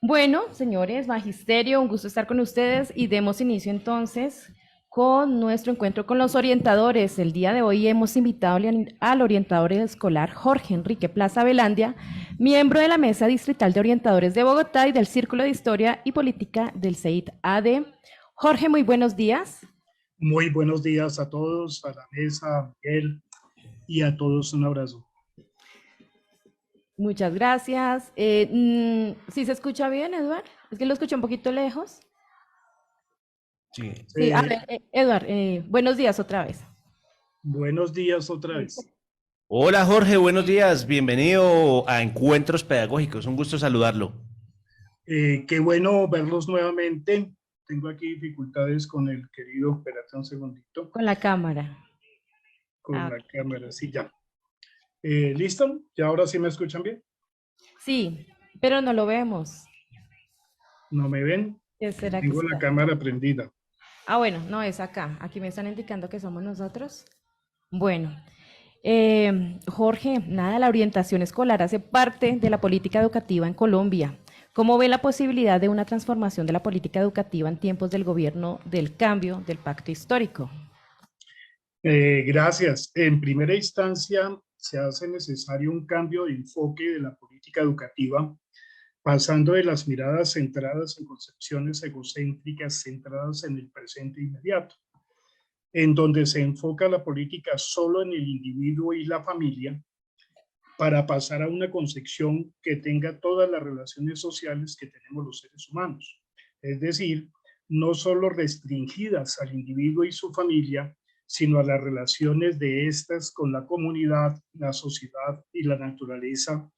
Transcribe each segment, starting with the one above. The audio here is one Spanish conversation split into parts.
Bueno, señores, magisterio, un gusto estar con ustedes y demos inicio entonces con nuestro encuentro con los orientadores. El día de hoy hemos invitado al orientador escolar Jorge Enrique Plaza Velandia, miembro de la Mesa Distrital de Orientadores de Bogotá y del Círculo de Historia y Política del CEIT AD. Jorge, muy buenos días. Muy buenos días a todos, a la mesa, a Miguel y a todos un abrazo. Muchas gracias. ¿Sí se escucha bien, Eduard? Es que lo escuché un poquito lejos. Sí. Sí, a Eh, ver, Eduard, buenos días otra vez. Buenos días otra vez. Hola Jorge, buenos días. Bienvenido a Encuentros Pedagógicos. Un gusto saludarlo. Qué bueno verlos nuevamente. Tengo aquí dificultades con el querido, espérate un segundito, Con la cámara. con Ah, la ok. cámara, sí, ya. ¿Listo? ¿Ya ahora sí me escuchan bien? Sí, pero no lo vemos. ¿No me ven? ¿Qué será que Tengo la está? cámara prendida. Ah, bueno, no es acá. Aquí me están indicando que somos nosotros. Bueno, Jorge, nada, la orientación escolar hace parte de la política educativa en Colombia. ¿Cómo ve la posibilidad de una transformación de la política educativa en tiempos del gobierno del cambio del pacto histórico? Gracias. En primera instancia, se hace necesario un cambio de enfoque de la política educativa pasando de las miradas centradas en concepciones egocéntricas centradas en el presente inmediato, en donde se enfoca la política solo en el individuo y la familia, para pasar a una concepción que tenga todas las relaciones sociales que tenemos los seres humanos. Es decir, no solo restringidas al individuo y su familia, sino a las relaciones de estas con la comunidad, la sociedad y la naturaleza,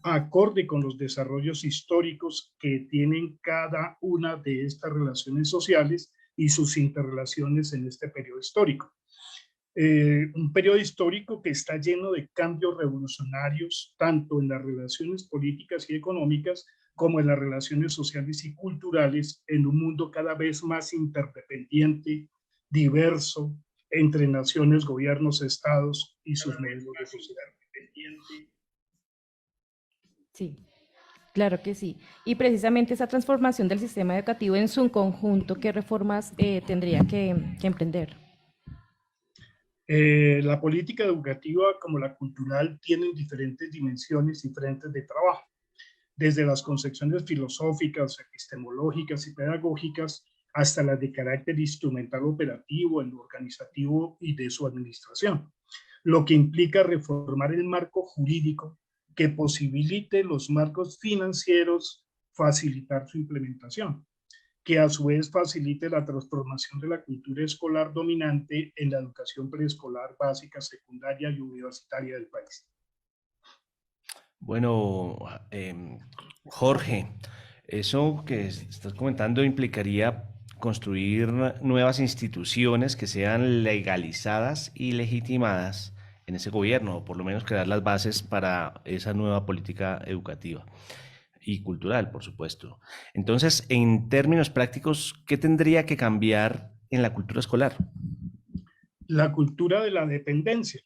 acorde con los desarrollos históricos que tienen cada una de estas relaciones sociales y sus interrelaciones en este periodo histórico. Un periodo histórico que está lleno de cambios revolucionarios, tanto en las relaciones políticas y económicas como en las relaciones sociales y culturales, en un mundo cada vez más interdependiente, diverso, entre naciones, gobiernos, estados y sus medios de sociedad. Sí, claro que sí. Y precisamente esa transformación del sistema educativo en su conjunto, ¿qué reformas tendría que emprender? La política educativa como la cultural tienen diferentes dimensiones y frentes de trabajo, desde las concepciones filosóficas, epistemológicas y pedagógicas hasta las de carácter instrumental operativo, en lo organizativo y de su administración, lo que implica reformar el marco jurídico que posibilite los marcos financieros, facilitar su implementación, que a su vez facilite la transformación de la cultura escolar dominante en la educación preescolar, básica, secundaria y universitaria del país. Bueno, Jorge, eso que estás comentando implicaría construir nuevas instituciones que sean legalizadas y legitimadas en ese gobierno, o por lo menos crear las bases para esa nueva política educativa y cultural, por supuesto. Entonces, en términos prácticos, ¿qué tendría que cambiar en la cultura escolar? La cultura de la dependencia,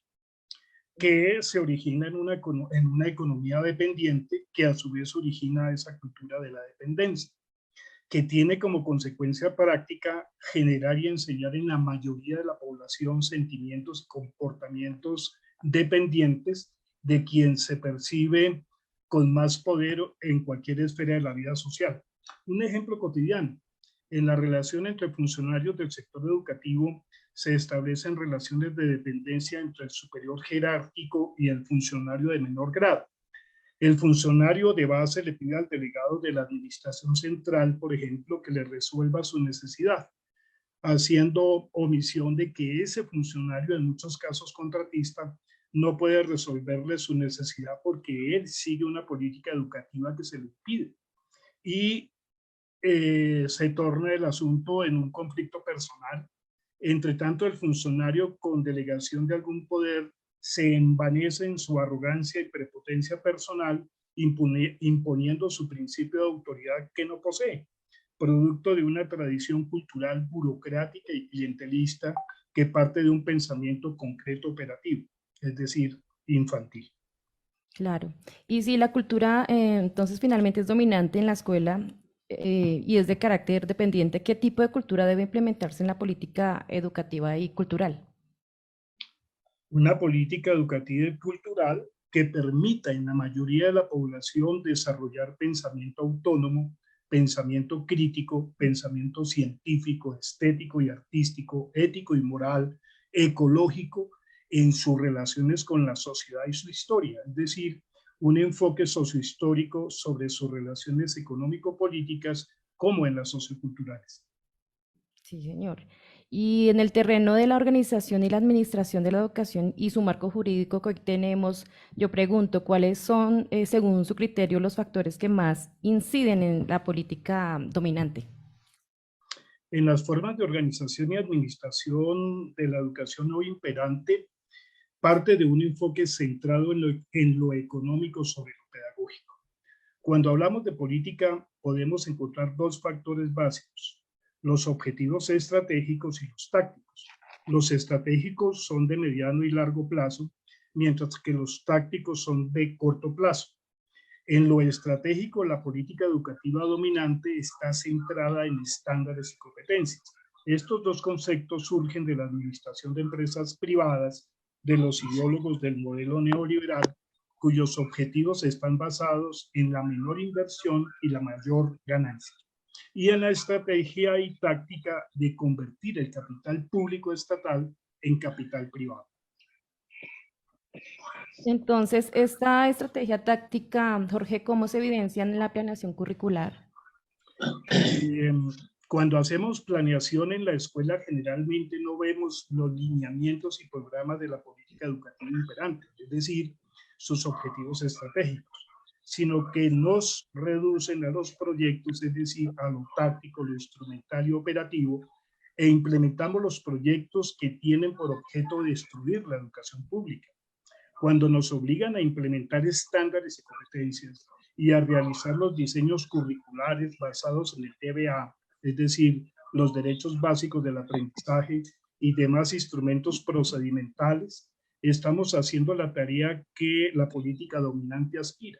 que se origina en una economía dependiente que a su vez origina esa cultura de la dependencia, que tiene como consecuencia práctica generar y enseñar en la mayoría de la población sentimientos y comportamientos dependientes de quien se percibe con más poder en cualquier esfera de la vida social. Un ejemplo cotidiano: en la relación entre funcionarios del sector educativo se establecen relaciones de dependencia entre el superior jerárquico y el funcionario de menor grado. El funcionario de base le pide al delegado de la administración central, por ejemplo, que le resuelva su necesidad, haciendo omisión de que ese funcionario, en muchos casos contratista, no puede resolverle su necesidad porque él sigue una política educativa que se le pide. Y se torna el asunto en un conflicto personal. Entre tanto, el funcionario con delegación de algún poder se envanece en su arrogancia y prepotencia personal, imponiendo su principio de autoridad que no posee, producto de una tradición cultural burocrática y clientelista que parte de un pensamiento concreto operativo, es decir, infantil. Claro. Y si la cultura entonces finalmente es dominante en la escuela y es de carácter dependiente, ¿qué tipo de cultura debe implementarse en la política educativa y cultural? Una política educativa y cultural que permita en la mayoría de la población desarrollar pensamiento autónomo, pensamiento crítico, pensamiento científico, estético y artístico, ético y moral, ecológico en sus relaciones con la sociedad y su historia, es decir, un enfoque sociohistórico sobre sus relaciones económico-políticas como en las socioculturales. Sí, señor. Y en el terreno de la organización y la administración de la educación y su marco jurídico que hoy tenemos, yo pregunto, ¿cuáles son, según su criterio, los factores que más inciden en la política dominante? En las formas de organización y administración de la educación hoy imperante, parte de un enfoque centrado en lo económico sobre lo pedagógico. Cuando hablamos de política, podemos encontrar dos factores básicos, los objetivos estratégicos y los tácticos. Los estratégicos son de mediano y largo plazo, mientras que los tácticos son de corto plazo. En lo estratégico, la política educativa dominante está centrada en estándares y competencias. Estos dos conceptos surgen de la administración de empresas privadas, de los ideólogos del modelo neoliberal, cuyos objetivos están basados en la menor inversión y la mayor ganancia. Y en la estrategia y táctica de convertir el capital público estatal en capital privado. Entonces, esta estrategia táctica, Jorge, ¿cómo se evidencia en la planeación curricular? Eh, Cuando hacemos planeación en la escuela, generalmente no vemos los lineamientos y programas de la política educativa imperante, es decir, sus objetivos estratégicos, sino que nos reducen a los proyectos, es decir, a lo táctico, lo instrumental y operativo, e implementamos los proyectos que tienen por objeto destruir la educación pública. Cuando nos obligan a implementar estándares y competencias y a realizar los diseños curriculares basados en el TBA, es decir, los derechos básicos del aprendizaje y demás instrumentos procedimentales, estamos haciendo la tarea que la política dominante aspira: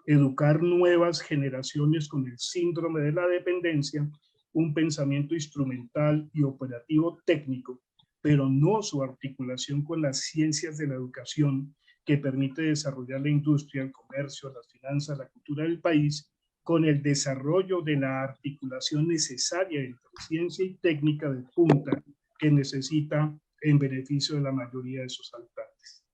educar nuevas generaciones con el síndrome de la dependencia, un pensamiento instrumental y operativo técnico, pero no su articulación con las ciencias de la educación que permite desarrollar la industria, el comercio, las finanzas, la cultura del país, con el desarrollo de la articulación necesaria entre ciencia y técnica de punta que necesita en beneficio de la mayoría de sus habitantes.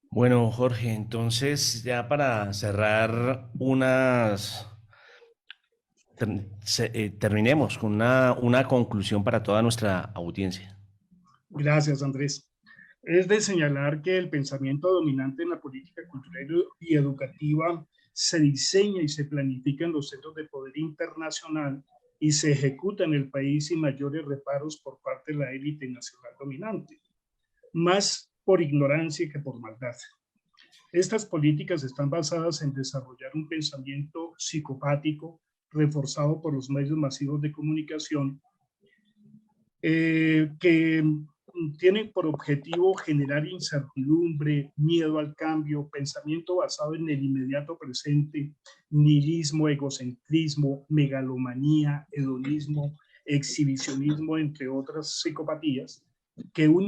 Bueno, Jorge, entonces ya para cerrar terminemos con una conclusión para toda nuestra audiencia. Gracias, Andrés. Es de señalar que el pensamiento dominante en la política cultural y educativa se diseña y se planifica en los centros de poder internacional y se ejecuta en el país sin mayores reparos por parte de la élite nacional dominante, más por ignorancia que por maldad. Estas políticas están basadas en desarrollar un pensamiento psicopático reforzado por los medios masivos de comunicación que tienen por objetivo generar incertidumbre, miedo al cambio, pensamiento basado en el inmediato presente, nihilismo, egocentrismo, megalomanía, hedonismo, exhibicionismo, entre otras psicopatías, que en un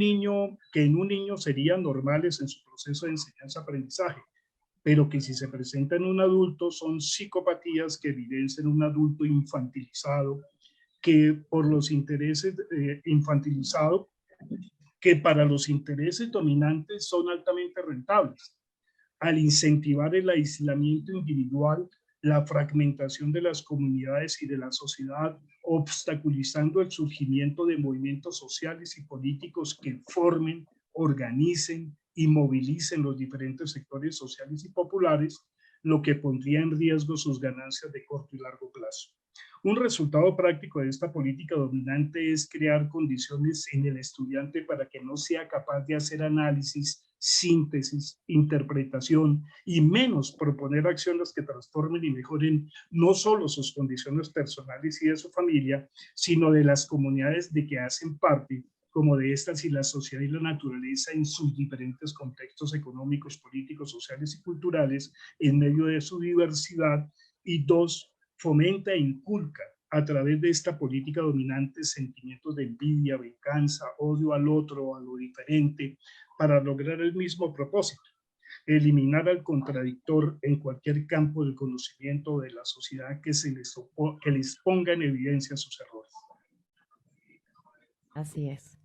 niño serían normales en su proceso de enseñanza-aprendizaje, pero que si se presenta en un adulto son psicopatías que evidencian un adulto infantilizado, que por los intereses infantilizado, que para los intereses dominantes son altamente rentables, al incentivar el aislamiento individual, la fragmentación de las comunidades y de la sociedad, obstaculizando el surgimiento de movimientos sociales y políticos que formen, organicen y movilicen los diferentes sectores sociales y populares, lo que pondría en riesgo sus ganancias de corto y largo plazo. Un resultado práctico de esta política dominante es crear condiciones en el estudiante para que no sea capaz de hacer análisis, síntesis, interpretación y menos proponer acciones que transformen y mejoren no solo sus condiciones personales y de su familia, sino de las comunidades de que hacen parte, como de estas y la sociedad y la naturaleza en sus diferentes contextos económicos, políticos, sociales y culturales en medio de su diversidad. Y dos, fomenta e inculca a través de esta política dominante sentimientos de envidia, venganza, odio al otro, a lo diferente, para lograr el mismo propósito: eliminar al contradictor en cualquier campo del conocimiento de la sociedad que les ponga en evidencia sus errores. Así es.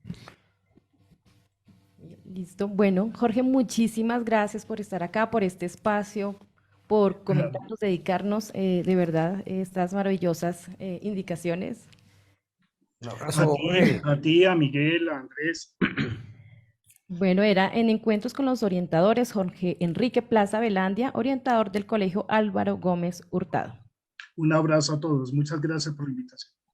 Listo. Bueno, Jorge, muchísimas gracias por estar acá, por este espacio, por comentarnos, dedicarnos de verdad estas maravillosas indicaciones. Un abrazo, Jorge. A ti, a Miguel, a Andrés. Bueno, era en Encuentros con los Orientadores, Jorge Enrique Plaza Velandia, orientador del Colegio Álvaro Gómez Hurtado. Un abrazo a todos. Muchas gracias por la invitación.